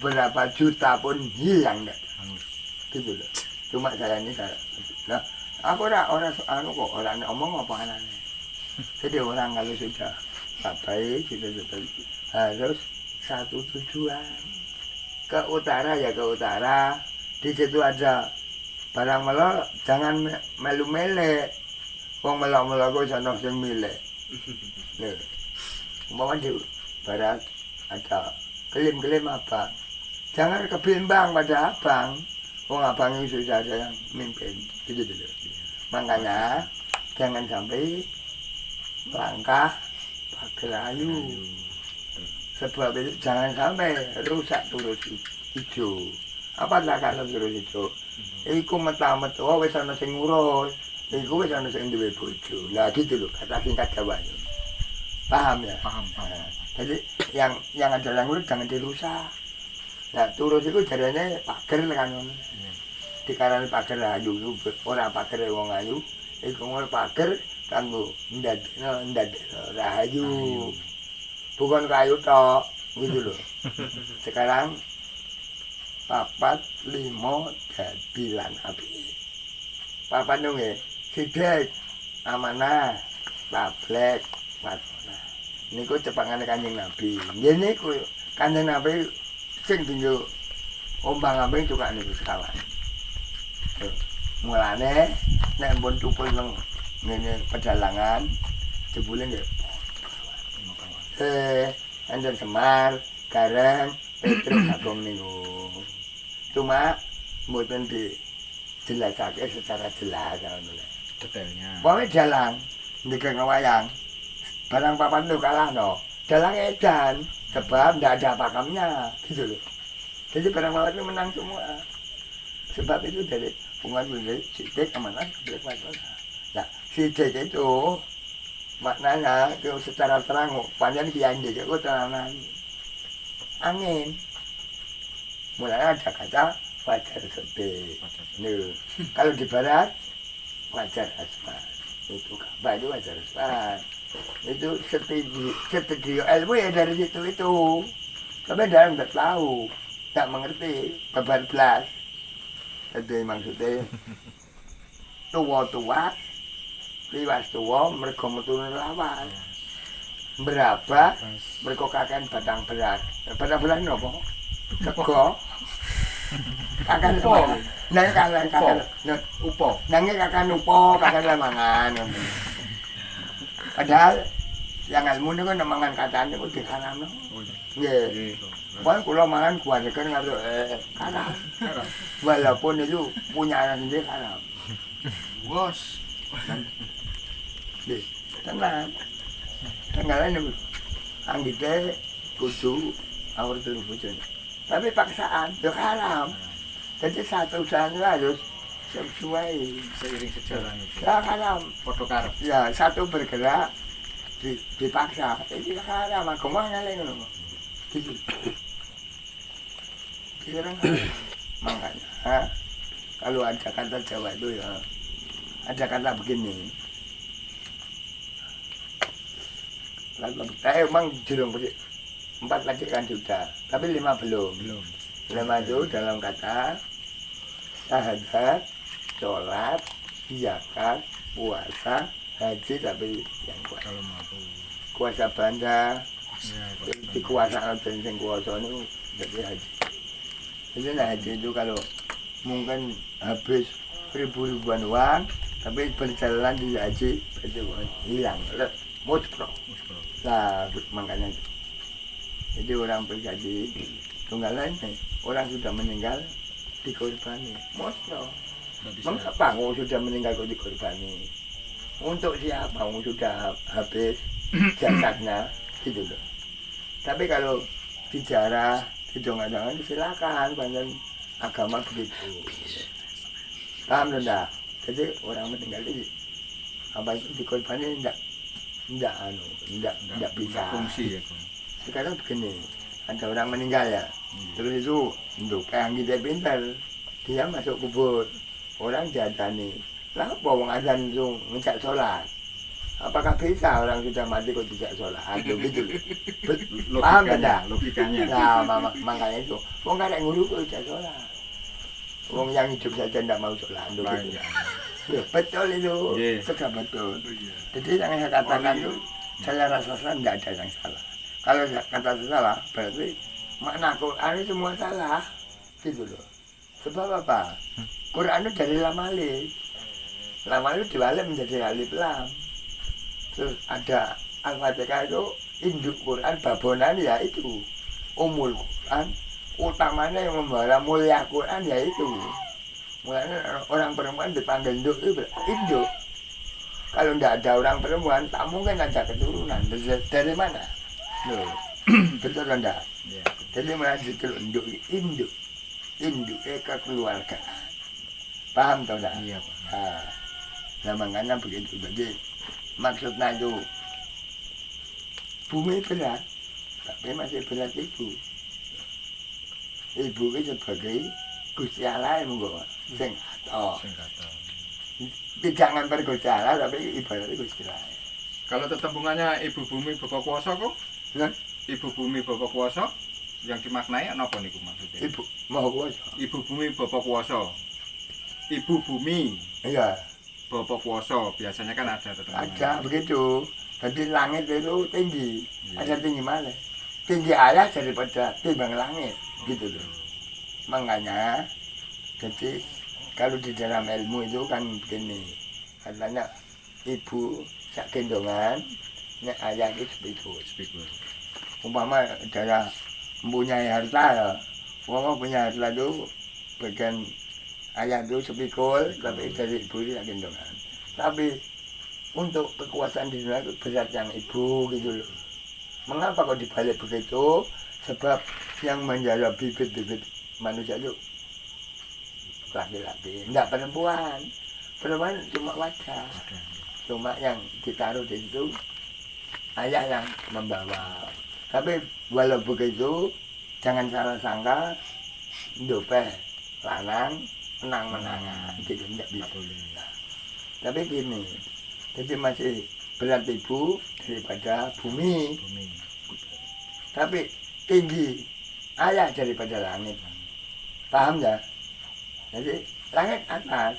berapa juta pun hilang dah. Gitu loh. Cuma saya ini saya. Nah, aku orang kok orang ngomong apa anaknya. Jadi orang kalau sudah baik sudah harus satu tujuan ke utara ya ke utara. Di situ ada barang melok, jangan melu melek. Wong melok-melok kok sono sing milih. Lho. Umpama di barat ada kelim-kelim abang. Jangan kebimbang pada abang. Wong abang itu sudah ada yang mimpin. Gitu dulu. Makanya jangan sampai langkah pagar ayu. Sebab itu jangan sampai rusak turus hijau. Apa tak kalau turus hijau? Iku meta-meta wis ana sing ngurus. Iku wis ana sing duwe bojo. Lah gitu lho kata singkat Jawa. Paham ya? Paham. Jadi yang ada yang ngurus jangan dirusak. Nah turus itu jarane pager kan ngono. Dikarani pager ayu ora pager wong ayu. Iku ngono pager kanggo ndadekno rahayu. Bukan kayu tok gitu loh. Sekarang 4, 5 bilan api. Papat dong ya. Sidik amanah tablek watona. Niku cepangane Kanjeng Nabi. Nggih niku Kanjeng Nabi sing dienggo ombang-ambing juga niku sekawan. Mulane nek pun tupul nang ngene pedalangan jebule nggih Anjen Semar, Gareng, Petrus Agung niku. Cuma mboten dijelasake secara jelas ngono lho. Detailnya. Wong dalang ndekeng wayang. Barang papan itu kalah no. Dalang edan sebab ndak ada pakamnya gitu loh. Jadi barang papan itu menang semua. Sebab itu dari hubungan sidik amanah keblek watona. Nah, sidik itu maknanya itu secara terang panjang kiai itu tenanan angin mulai ada kata wajar sepi kalau di barat wajar asmat itu kabar itu wajar asmat itu setuju ilmu ya dari situ itu tapi dalam nggak tahu nggak mengerti belas jadi maksudnya tua liwas tua mereka meturun lawan berapa mereka kakan batang berat ini apa? Sego kakan upo nang kakan upo nangnya kakan upo kakan lamangan padahal yang ilmu ini kan mangan katanya itu dikaram no nggih pokoknya kalau mangan kualikan ngaruh karam walaupun itu punya anak sendiri karam bos tenang tenggalan itu anggite kudu awur turu bojone tapi paksaan yo haram jadi satu usaha harus sesuai seiring sejalan itu ya haram podo karep ya satu bergerak dipaksa itu haram agama ngene ngono gitu sekarang makanya kalau ada kata Jawa itu ya ada kata begini emang jurung 4 lagi kan sudah, tapi 5 belum. 5 itu dalam kata syahadat, sholat, zakat, puasa, haji tapi yang kuasa. Kuasa banda, di kuasa yang kuasa itu jadi haji. Jadi haji itu kalau mungkin habis ribu-ribuan uang, tapi perjalanan di haji itu hilang. Muspro. Nah, makanya jadi orang bergaji tunggal lain orang sudah meninggal dikorbani. Muspro. Mengapa orang sudah meninggal kok dikorbani? Untuk siapa? Orang sudah habis jasadnya, gitu loh. Tapi kalau bicara hidung-hidungan silakan, banyak agama begitu. Paham enggak? Jadi orang meninggal ini apa itu dikorbani enggak bisa fungsi ya. Sekarang begini, ada orang meninggal ya, terus itu untuk kayak kita pintar, dia masuk kubur, orang diadani, lah bawa azan itu ngecek sholat, Apakah bisa orang sudah mati kok tidak sholat? Gitu. Paham tidak? Logikanya. Nah, makanya itu. Wong kan nguru kok tidak sholat. Wong yang hidup saja tidak mau sholat. Gitu. Ya, betul itu. Sudah betul. Jadi yang saya katakan itu, saya rasa tidak ada yang salah. Kalau kata salah, berarti makna Quran itu semua salah. Gitu loh. Sebab apa? Quran itu dari lam alif. Lam alif diwalik menjadi alif lam. Terus ada Al-Fatihah itu induk Quran, babonan ya itu umul Quran, utamanya yang membawa mulia Quran ya itu. Mulanya orang perempuan dipanggil induk itu induk. Kalau tidak ada orang perempuan, tak mungkin ada keturunan. Dari mana? Loh, betul enggak? Ya. Jadi mulai ditulis induk, induk kekeluargaan. Paham tau enggak? Iya, Pak. Nah, makanya begitu. Jadi maksudnya itu bumi berat, tapi masih berat ibu. Ibu itu sebagai Gusti Allah yang menggawa, sing kata. Tidak ngamper Gusti Allah, tapi ibaratnya Gusti Allah. Kalau tetembungannya ibu bumi bapak kuasa kok? Nah, Ibu bumi bapak kuasa yang dimaknai apa niku maksudnya? ibu mau kuasa. Ibu bumi bapak kuasa. Ibu bumi Iya, bapak kuasa biasanya kan ada tetembungan. ada begitu. Jadi langit itu tinggi, Iya. ada tinggi mana? Tinggi ayah daripada timbang langit, gitu loh. Makanya, jadi kalau di dalam ilmu itu kan begini, katanya ibu sak gendongan, nek ayah itu sepikul. Speaker. Umpama adalah mempunyai harta ya, umpama punya harta itu bagian ayah itu sepikul, tapi dari ibu itu sak gendongan. Tapi untuk kekuasaan di dunia itu berat yang ibu gitu loh. Mengapa kok dibalik begitu? Sebab yang menjadi bibit-bibit manusia itu laki-laki, tidak perempuan. Perempuan cuma wajah, cuma yang ditaruh di situ ayah yang membawa. Tapi walau begitu, jangan salah sangka, dope lanang menang-menangan, gitu tidak bisa. Tapi gini, jadi masih berat ibu daripada bumi, tapi tinggi ayah daripada langit. Paham ya? Jadi langit atas,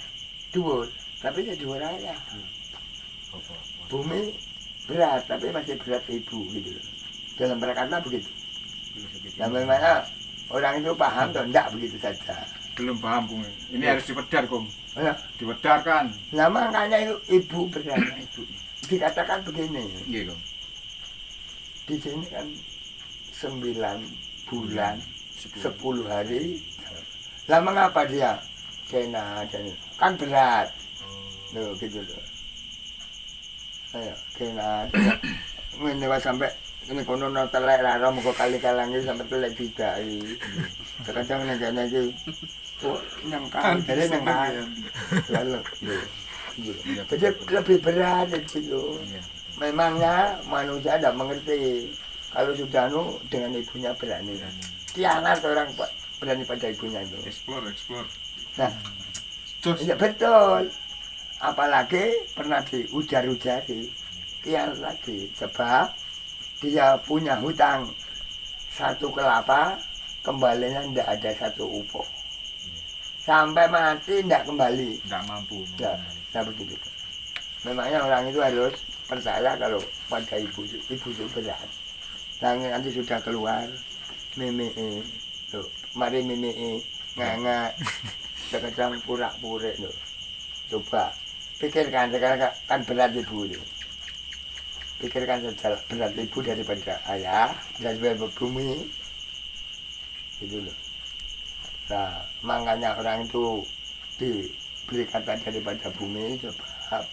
dhuwur, tapi ya dhuwur ayah. Bumi berat, tapi masih berat ibu gitu. Dalam berkata begitu. Nah, memangnya orang itu paham atau enggak begitu saja? Belum paham, Kung. Ini harus diwedar, Kung. Nah, Diwedarkan. nah makanya itu ibu berat, ibu. Dikatakan begini, Nggih, Kung. di sini kan 9 bulan, 10 hari. Lah mengapa dia kena dan kan berat, loh gitu loh. Ayo kena, ini sampai ini kono telek rara muka kali kalangi sampai telek juga. Kadang negara itu, oh nyangka, jadi nyangka, lalu, jadi lebih berat itu. Memangnya manusia tidak mengerti. Kalau sudah dengan ibunya berani. Kianat orang berani pada ibunya itu. Explore. Nah, ya betul. Apalagi pernah diujar-ujari. Kianat lagi. Sebab dia punya hutang 1 kelapa, kembalinya tidak ada 1 upo. Sampai mati tidak kembali. Tidak mampu. Nah begitu. Memangnya orang itu harus percaya kalau pada ibu itu berat. Nanti sudah keluar meme, loh, mari meme nganga, terkadang pura-pura loh. Coba pikirkan sekarang kan berat ibu itu. Pikirkan saja berat ibu daripada ayah, daripada bumi, gitu loh. Nah, makanya orang itu diberi kata daripada bumi sebab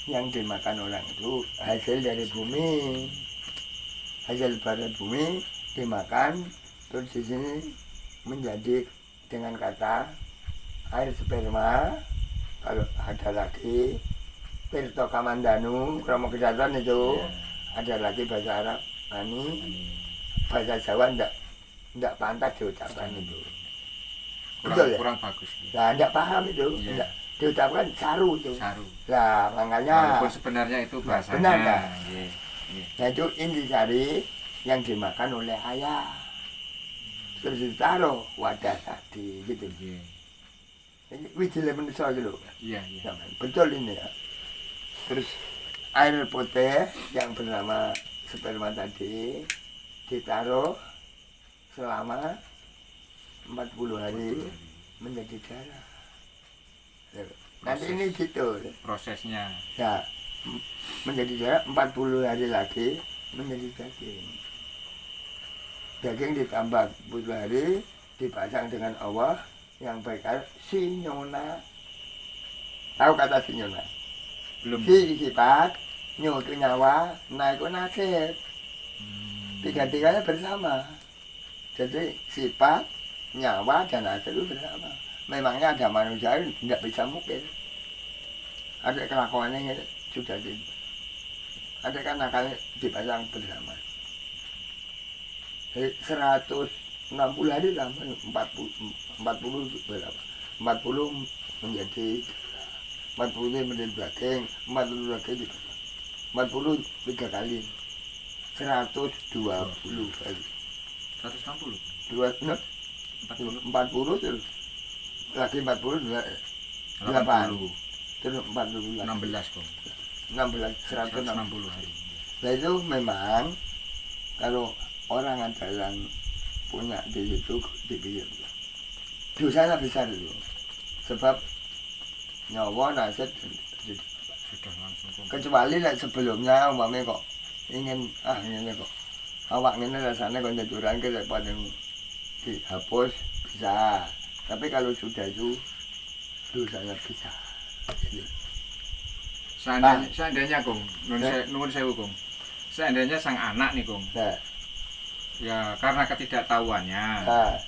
yang dimakan orang itu hasil dari bumi. Hasil dari bumi dimakan, terus di sini menjadi dengan kata air sperma. Kalau ada lagi Tirto Kamandanu, Kromo Kesatuan itu ada lagi bahasa Arab, bahasa Jawa tidak pantas diucapkan itu. Kurang bagus. Nah, tidak paham itu. diucapkan saru itu. Saru. Lah makanya Walaupun sebenarnya itu bahasanya. benar, Kak. Nggih, nggih. nah itu intisari yang dimakan oleh ayah. Terus ditaruh wadah tadi gitu. Nggih. Ini wijile manusia gitu. Iya, iya. Betul ini ya. Terus air putih yang bernama sperma tadi ditaruh selama 40 hari menjadi darah. Nanti Proses. ini gitu. Prosesnya. Ya, menjadi darah 40 hari lagi menjadi daging. Daging ditambah 40 hari dipasang dengan Allah yang berkata sinyona. Tahu kata sinyona? Belum. Si sifat, nyu itu nyawa, nah itu nasib. Tiga-tiganya bersama. Jadi sifat, nyawa, dan nasib itu bersama. Memangnya ada manusia yang tidak bisa mungkin. Ada kelakuannya sudah di. Ada kan akalnya dipasang bersama. Jadi 160 hari lah, 40 berapa? 40 menjadi 40 menjadi daging, 40 lagi di 40 3 kali. 120 kali. 160. 2 40 terus lagi 40 80. terus 40 lagi. 16 kok. 16 160. 160 hari. Nah itu memang kalau orang ada yang punya di situ dipikir dosanya besar itu sebab nyawa nasib Sudah langsung komplit. kecuali sebelumnya umpamanya kok ingin ini kok awak ini rasanya kok nyeduran ke depan yang dihapus bisa, tapi kalau sudah itu dosanya bisa. Seandainya Kong, nuwun sewu Kong. Seandainya sang anak nih Kong, Nah, ya karena ketidaktahuannya nah,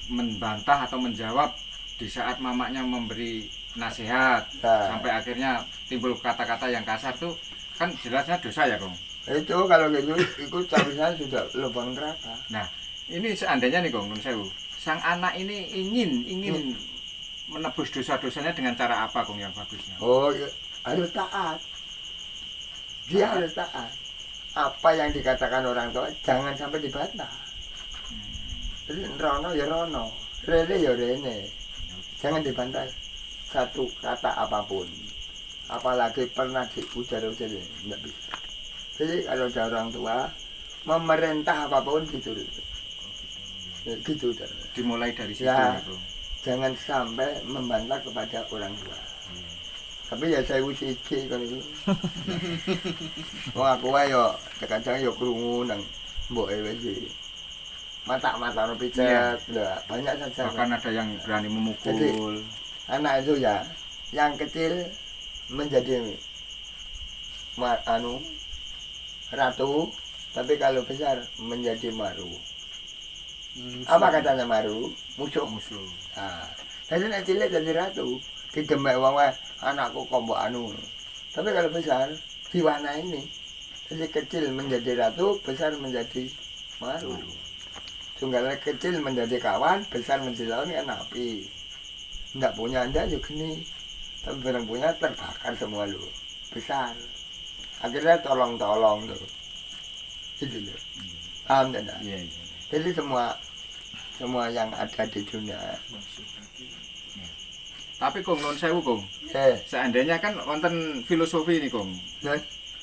membantah atau menjawab di saat mamanya memberi nasihat nah. sampai akhirnya timbul kata-kata yang kasar tuh kan jelasnya dosa ya Kong. Itu kalau gitu ikut seharusnya sudah lubang neraka. Nah ini seandainya nih Kong, nuwun sewu, sang anak ini ingin menebus dosa-dosanya dengan cara apa Kong yang bagusnya? Oh, ya, harus taat. Dia harus taat. Apa yang dikatakan orang tua jangan sampai dibantah. Jadi rono ya rono, rene ya rene. Jangan dibantah satu kata apapun. Apalagi pernah diujar-ujar, tidak bisa. Jadi kalau ada orang tua memerintah apapun gitu. Gitu. Dimulai dari situ Ya. ya Kong. Jangan sampai membantah kepada orang tua. Tapi ya saya siji kan itu. Wong aku wae yo kadang yo krungu nang mboke wis iki. Mata-mata no picet, lah banyak saja. Bahkan ada yang berani memukul. Anak itu ya, yang kecil menjadi ratu, tapi kalau besar menjadi maru. Apa katanya maru? Musuh. Nah, jadi nek cilik jadi ratu, didemek wong wae anakku kok mbok Tapi kalau besar diwarna ini. Jadi kecil menjadi ratu, besar menjadi maru. Tunggalnya kecil menjadi kawan, besar menjadi lawan kan api. Enggak punya Anda juga gini. Tapi barang punya terbakar semua lu. Besar. Akhirnya tolong-tolong tuh. Gitu loh. Paham tidak? Iya. Jadi semua yang ada di dunia. Tapi Kong, nuwun sewu Kong. Seandainya kan wonten filosofi nih Kong.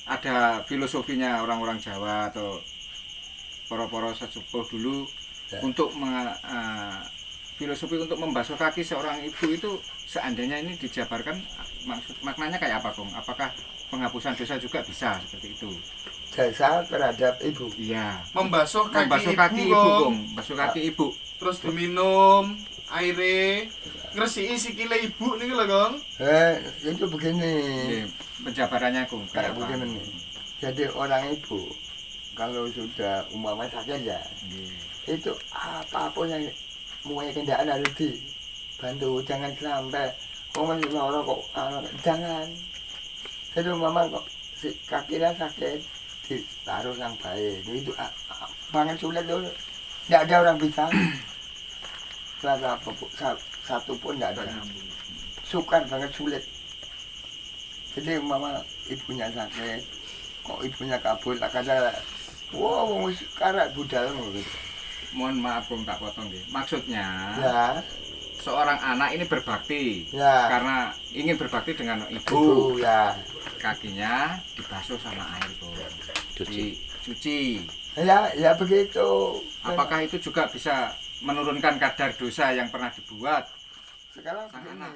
Ada filosofinya orang-orang Jawa atau para-para sesepuh dulu untuk filosofi untuk membasuh kaki seorang ibu itu seandainya ini dijabarkan maknanya kayak apa Kong? Apakah penghapusan dosa juga bisa seperti itu? Jasa terhadap ibu. Iya. Membasuh kaki ibu Kong. Membasuh kaki ibu. Terus diminum aire, ngresiki sikile ibu niki lho, Kong. Itu begini. Penjabarannya Kong. Kayak begini. Jadi orang ibu kalau sudah umpama sakit ya, itu apapun yang mulai kendaraan harus dibantu. Jangan sampai masih lara kok, jangan. Jadi umpama kok si kakinya sakit, ditaruh yang baik. Itu banget sulit tuh. Tidak ada orang bisa. Satu pun tidak ada. sukar banget, sulit. Jadi mama ibunya sakit, kok ibunya kabur, tak kata, wah, wong karat budal gitu. Mohon maaf Bung, tak potong nggih. Maksudnya Ya, seorang anak ini berbakti ya. karena ingin berbakti dengan ibu. Ibu, ya. Kakinya dibasuh sama air Bung. Dicuci. Ya begitu. Apakah itu juga bisa menurunkan kadar dosa yang pernah dibuat Sekarang sang begini, anak?